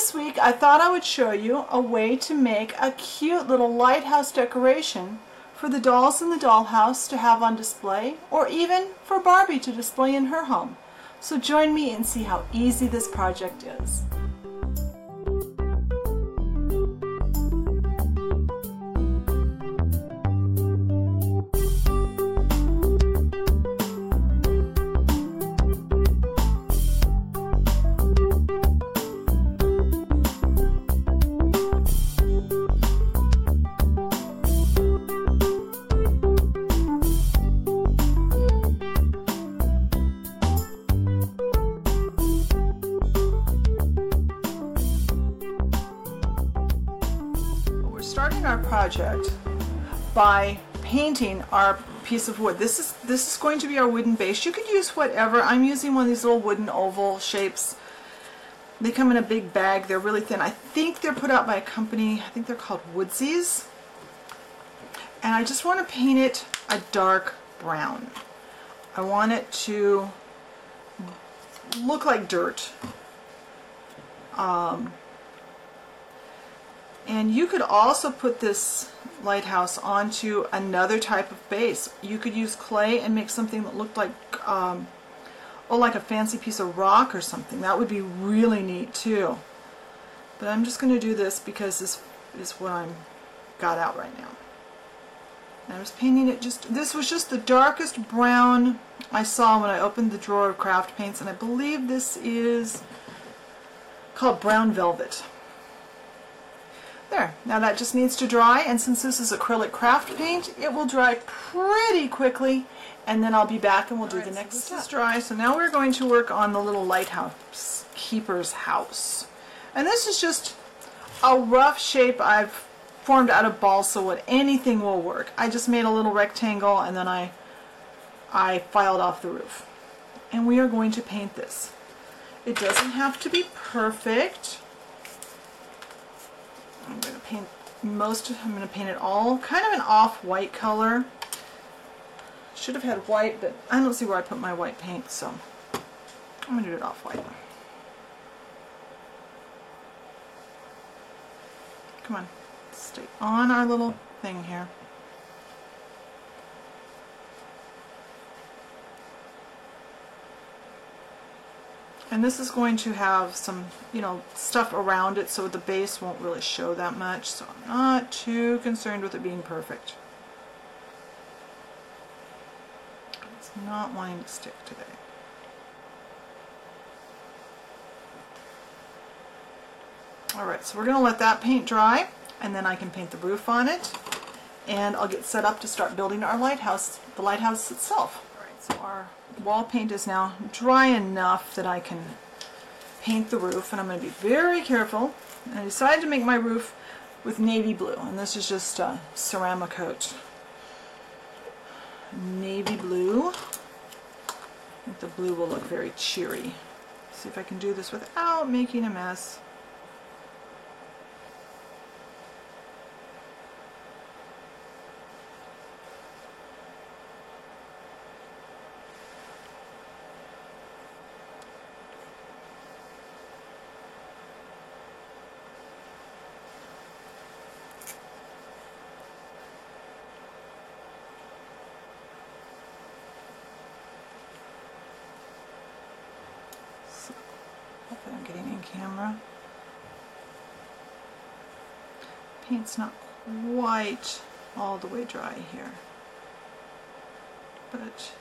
this week I thought I would show you a way to make a cute little lighthouse decoration for the dolls in the dollhouse to have on display, or even for Barbie to display in her home. So join me and see how easy this project is. Starting our project by painting our piece of wood. This is going to be our wooden base. You could use whatever. I'm using one of these little wooden oval shapes. They come in a big bag. They're really thin. I think they're put out by a company. I think they're called Woodsies. And I just want to paint it a dark brown. I want it to look like dirt. And you could also put this lighthouse onto another type of base. You could use clay and make something that looked like, like a fancy piece of rock or something. That would be really neat too. But I'm just going to do this because this is what I'm got out right now. And I was painting it this was just the darkest brown I saw when I opened the drawer of craft paints, and I believe this is called Brown Velvet. There, now that just needs to dry, and since this is acrylic craft paint, it will dry pretty quickly, and then I'll be back and we'll do the next step. This is dry, so now we're going to work on the little lighthouse keeper's house. And this is just a rough shape I've formed out of balsa wood. Anything will work. I just made a little rectangle and then I filed off the roof. And we are going to paint this. It doesn't have to be perfect. I'm going to paint I'm going to paint it all kind of an off-white color. Should have had white, but I don't see where I put my white paint, so I'm going to do it off-white. Come on, stay on our little thing here. And this is going to have some, stuff around it, so the base won't really show that much. So I'm not too concerned with it being perfect. It's not wanting to stick today. Alright, so we're going to let that paint dry, and then I can paint the roof on it, and I'll get set up to start building our lighthouse, the lighthouse itself. Alright, so our wall paint is now dry enough that I can paint the roof, and I'm going to be very careful. And I decided to make my roof with navy blue, and this is just a ceramic coat. Navy blue. I think the blue will look very cheery. See if I can do this without making a mess. Hopefully I'm getting in camera. Paint's not quite all the way dry here, but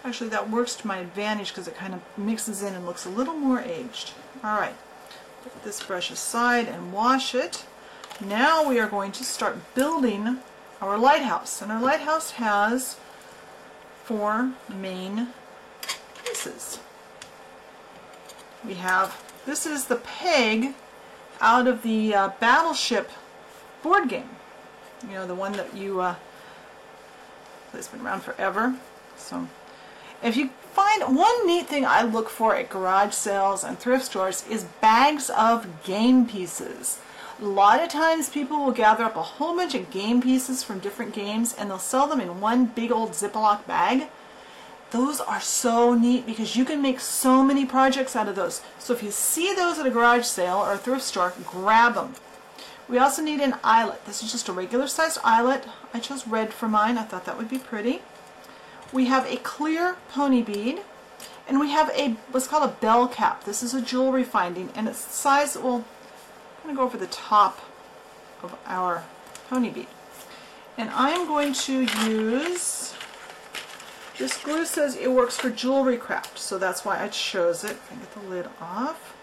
actually that works to my advantage because it kind of mixes in and looks a little more aged. Alright, put this brush aside and wash it. Now we are going to start building our lighthouse, and our lighthouse has 4 main pieces. We have, this is the peg out of the Battleship board game. The one that that's been around forever. So, if you find, one neat thing I look for at garage sales and thrift stores is bags of game pieces. A lot of times people will gather up a whole bunch of game pieces from different games and they'll sell them in one big old Ziploc bag. Those are so neat because you can make so many projects out of those. So if you see those at a garage sale or a thrift store, grab them. We also need an eyelet. This is just a regular sized eyelet. I chose red for mine. I thought that would be pretty. We have a clear pony bead, and we have a what's called a bell cap. This is a jewelry finding, and it's the size that will kind of go over the top of our pony bead. And I'm going to use, this glue says it works for jewelry craft, so that's why I chose it. If I get the lid off.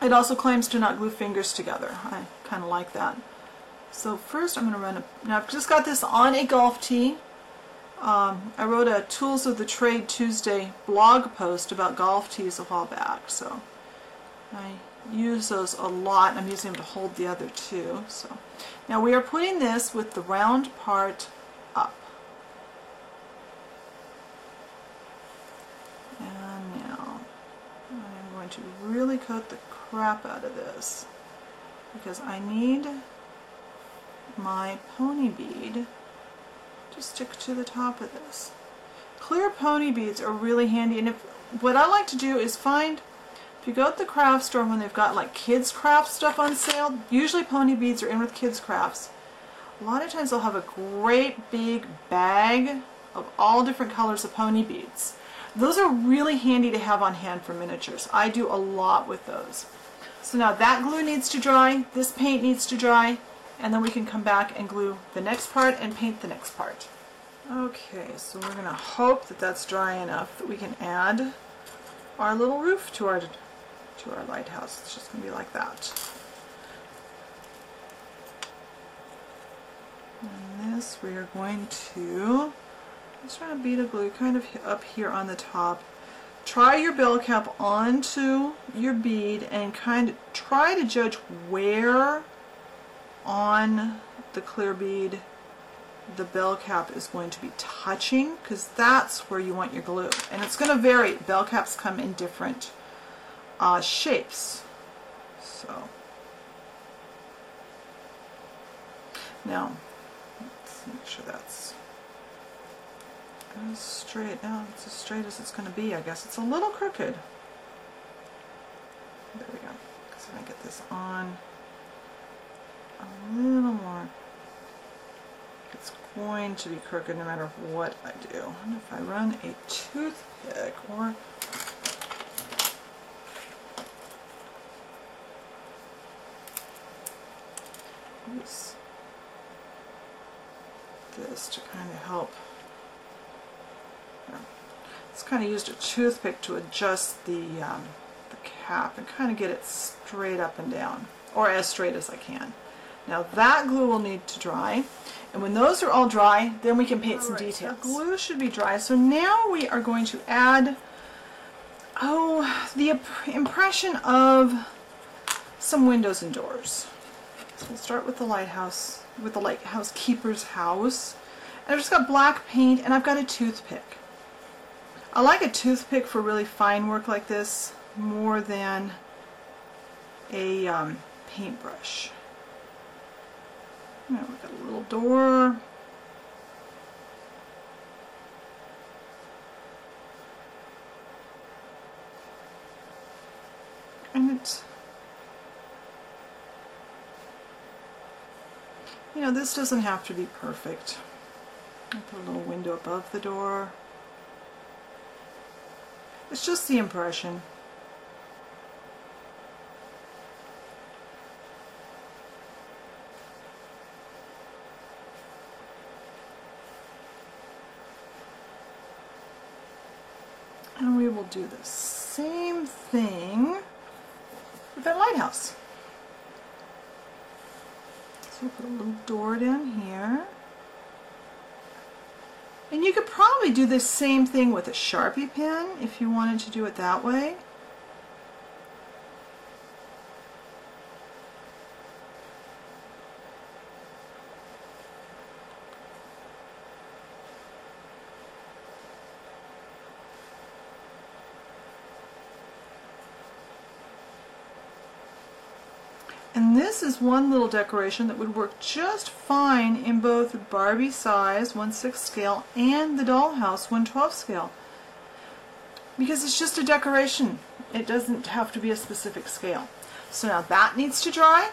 It also claims to not glue fingers together. I kind of like that. So first I'm going to run a, now I've just got this on a golf tee. I wrote a Tools of the Trade Tuesday blog post about golf tees a while back, so I use those a lot. I'm using them to hold the other two. So now we are putting this with the round part up. And now I'm going to really coat the crap out of this because I need my pony bead to stick to the top of this. Clear pony beads are really handy, and what I like to do is find, if you go to the craft store when they've got like kids craft stuff on sale, usually pony beads are in with kids crafts. A lot of times they'll have a great big bag of all different colors of pony beads. Those are really handy to have on hand for miniatures. I do a lot with those. So now that glue needs to dry, this paint needs to dry, and then we can come back and glue the next part and paint the next part. Okay, so we're going to hope that that's dry enough that we can add our little roof to our lighthouse. It's just going to be like that. And this we are going to, let's try a bead of glue kind of up here on the top. Try your bell cap onto your bead and kind of try to judge where on the clear bead the bell cap is going to be touching, because that's where you want your glue. And it's going to vary. Bell caps come in different shapes. So now let's make sure that's as straight. Now it's as straight as it's going to be. I guess it's a little crooked. There we go. So I get this on a little more. It's going to be crooked no matter what I do. And if I run a toothpick or use this to kind of help. It's kind of used a toothpick to adjust the cap and kind of get it straight up and down, or as straight as I can. Now that glue will need to dry, and when those are all dry, then we can paint some details. The glue should be dry, so now we are going to add, the impression of some windows and doors. So we'll start with the lighthouse, with the lighthouse keeper's house. And I've just got black paint, and I've got a toothpick. I like a toothpick for really fine work like this more than a paintbrush. Now we've got a little door. And it's, you know, this doesn't have to be perfect. I'll put a little window above the door. It's just the impression. And we will do the same thing with that lighthouse. So we'll put a little door down here. And you could probably do the same thing with a Sharpie pen if you wanted to do it that way. And this is one little decoration that would work just fine in both Barbie size 1/6 scale and the Dollhouse 1/12 scale. Because it's just a decoration. It doesn't have to be a specific scale. So now that needs to dry,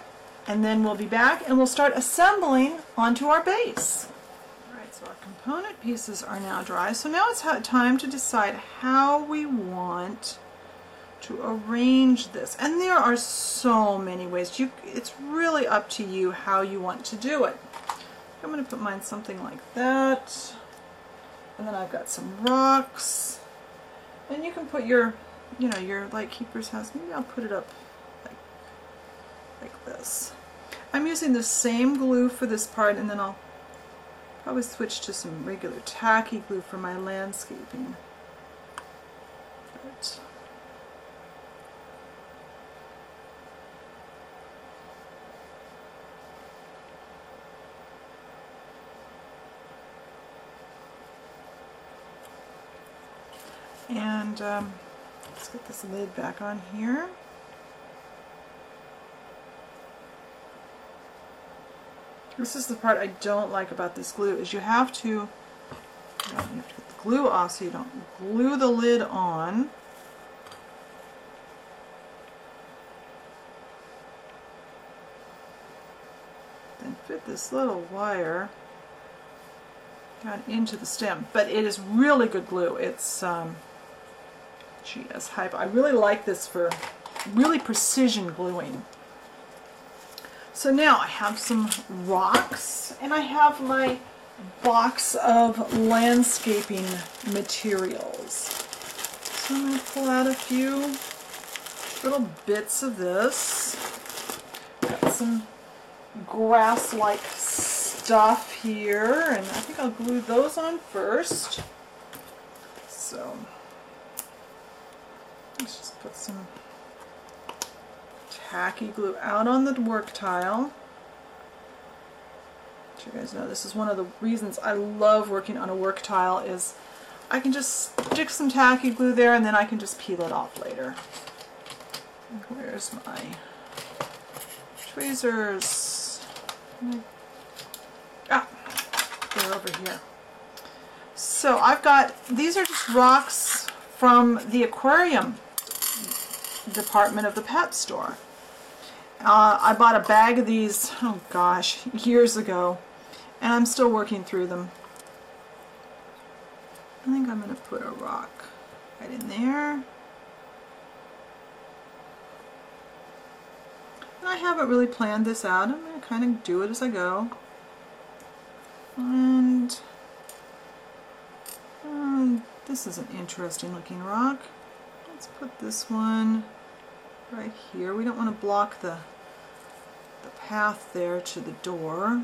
and then we'll be back and we'll start assembling onto our base. Alright, so our component pieces are now dry. So now it's time to decide how we want to arrange this. And there are so many ways. It's really up to you how you want to do it. I'm going to put mine something like that. And then I've got some rocks. And you can put your, your Lightkeeper's house. Maybe I'll put it up like this. I'm using the same glue for this part, and then I'll probably switch to some regular tacky glue for my landscaping. But and let's get this lid back on here. This is the part I don't like about this glue, is you have to get the glue off so you don't glue the lid on. Then fit this little wire down into the stem. But it is really good glue. It's GS Hype. I really like this for really precision gluing. So now I have some rocks, and I have my box of landscaping materials. So I'm going to pull out a few little bits of this. Got some grass-like stuff here, and I think I'll glue those on first. So let's just put some tacky glue out on the work tile. Let you guys know this is one of the reasons I love working on a work tile, is I can just stick some tacky glue there and then I can just peel it off later. Where's my tweezers? Ah, they're over here. So I've got, these are just rocks from the aquarium department of the pet store. I bought a bag of these, oh gosh, years ago, and I'm still working through them. I think I'm going to put a rock right in there. And I haven't really planned this out. I'm going to kind of do it as I go. And this is an interesting looking rock. Let's put this one right here. We don't want to block the path there to the door.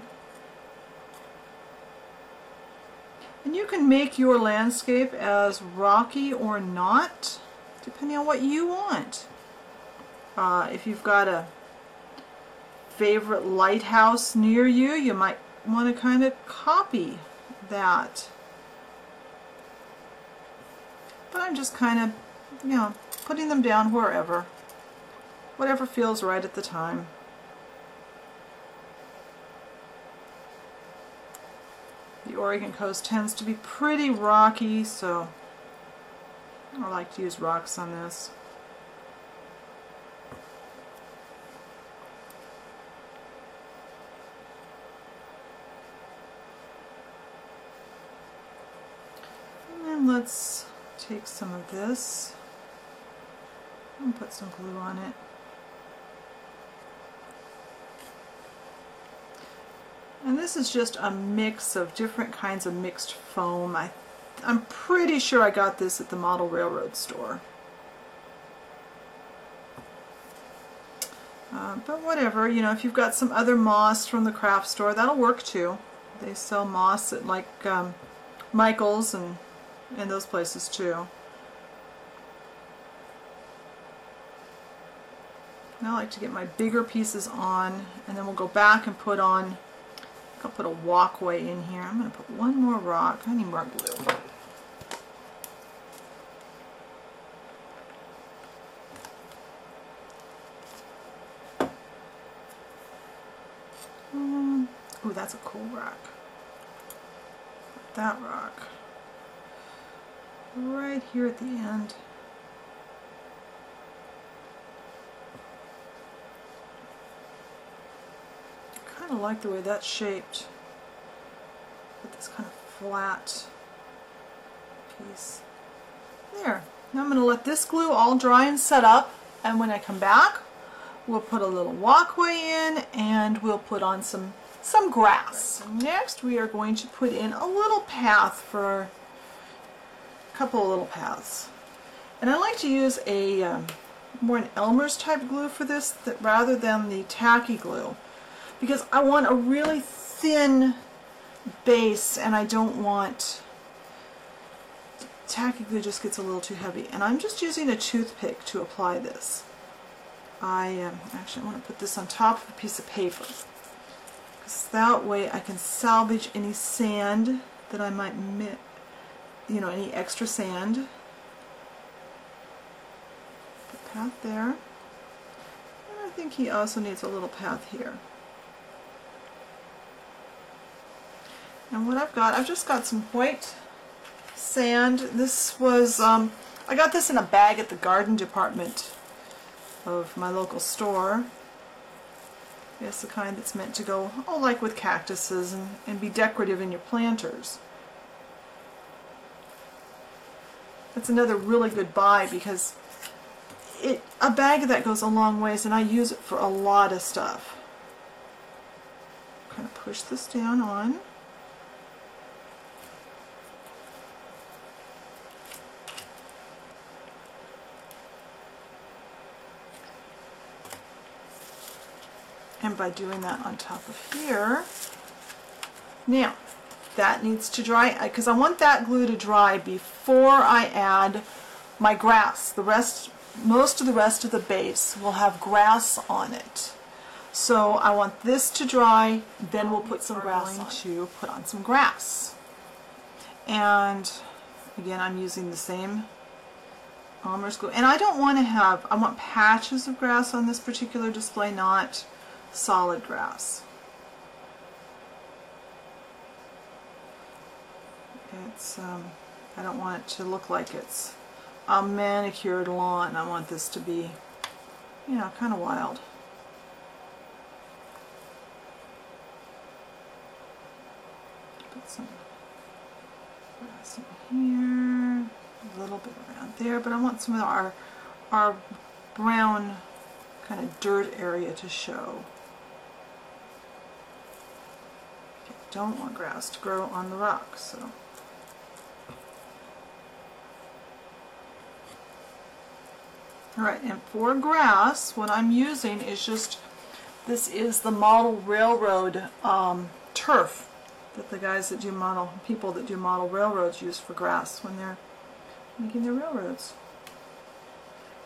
And you can make your landscape as rocky or not, depending on what you want. If you've got a favorite lighthouse near you, you might want to kind of copy that. But I'm just kind of, putting them down wherever. Whatever feels right at the time. The Oregon coast tends to be pretty rocky, so I like to use rocks on this. And then let's take some of this and put some glue on it. And this is just a mix of different kinds of mixed foam. I'm pretty sure I got this at the Model Railroad store. But whatever, if you've got some other moss from the craft store, that'll work too. They sell moss at like Michael's and those places too. Now I like to get my bigger pieces on, and then we'll go back and put on, I'll put a walkway in here. I'm going to put one more rock. I need more glue. Oh, that's a cool rock. That rock. Right here at the end. I kind of like the way that's shaped. Put this kind of flat piece. There. Now I'm going to let this glue all dry and set up, and when I come back we'll put a little walkway in and we'll put on some grass. So next we are going to put in a little path, for a couple of little paths. And I like to use a more an Elmer's type glue for this rather than the tacky glue, because I want a really thin base and I don't want tacky glue, just gets a little too heavy. And I'm just using a toothpick to apply this. I actually want to put this on top of a piece of paper, because that way I can salvage any sand that I might you know, any extra sand. Put a path there. And I think he also needs a little path here. And what I've just got some white sand. This was, I got this in a bag at the garden department of my local store. It's the kind that's meant to go, oh, like with cactuses and be decorative in your planters. That's another really good buy, because a bag of that goes a long ways, and I use it for a lot of stuff. Kind of push this down on. And by doing that on top of here, now that needs to dry, because I want that glue to dry before I add my grass. Most of the rest of the base will have grass on it. So I want this to dry, then we'll put some grass on. To put on some grass. And again, I'm using the same Elmer's glue. And I don't want to have, I want patches of grass on this particular display, not solid grass. It's I don't want it to look like it's a manicured lawn. I want this to be, you know, kind of wild. Put some grass in here, a little bit around there, but I want some of our brown kind of dirt area to show. Don't want grass to grow on the rocks, so. Alright, and for grass, what I'm using is just, this is the model railroad turf that the guys that do people that do model railroads use for grass when they're making their railroads.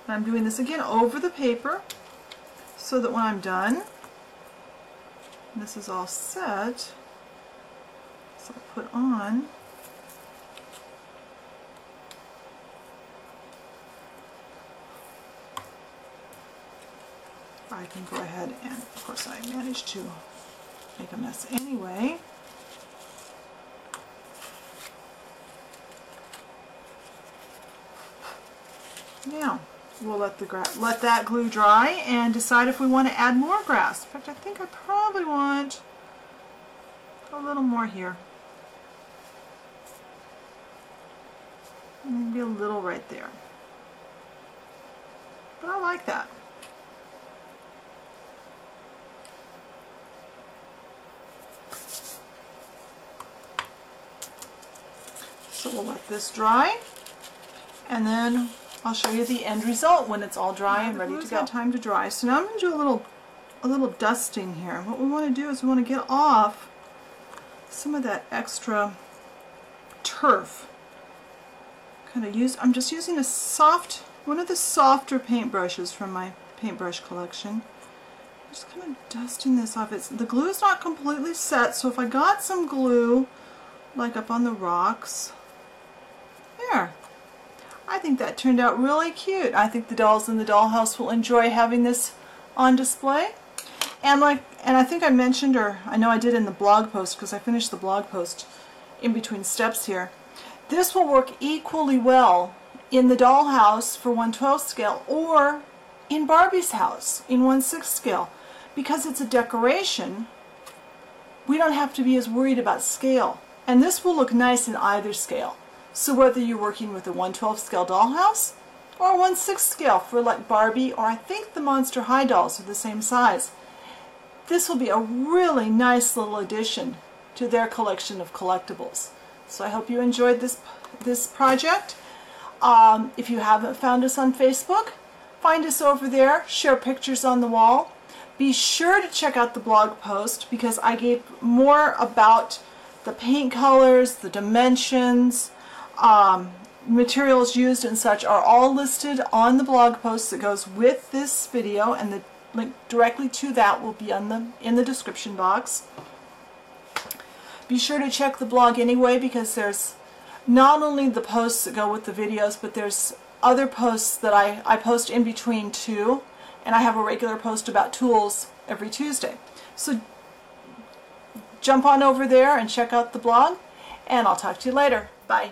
And I'm doing this again over the paper, so that when I'm done, and this is all set, so I'll put on I can go ahead and, of course, I managed to make a mess anyway. Now we'll let that glue dry and decide if we want to add more grass. In fact, I think I probably want a little more here. Maybe a little right there. But I like that. So we'll let this dry, and then I'll show you the end result when it's all dry and ready to go. Time to dry. So now I'm going to do a little dusting here. What we want to do is we want to get off some of that extra turf. I'm just using one of the softer paintbrushes from my paintbrush collection. Just kind of dusting this off. The glue is not completely set, so if I got some glue like up on the rocks, there. I think that turned out really cute. I think the dolls in the dollhouse will enjoy having this on display. And I think I mentioned, or I know I did in the blog post, because I finished the blog post in between steps here, this will work equally well in the Dollhouse for 1/12 scale or in Barbie's house in 1/6 scale. Because it's a decoration, we don't have to be as worried about scale. And this will look nice in either scale. So whether you're working with a 1/12 scale Dollhouse or 1/6 scale for like Barbie, or I think the Monster High dolls are the same size, this will be a really nice little addition to their collection of collectibles. So I hope you enjoyed this project. If you haven't found us on Facebook, find us over there, share pictures on the wall. Be sure to check out the blog post because I gave more about the paint colors, the dimensions, materials used and such are all listed on the blog post that goes with this video, and the link directly to that will be in the description box. Be sure to check the blog anyway, because there's not only the posts that go with the videos, but there's other posts that I post in between too, and I have a regular post about tools every Tuesday. So jump on over there and check out the blog, and I'll talk to you later. Bye.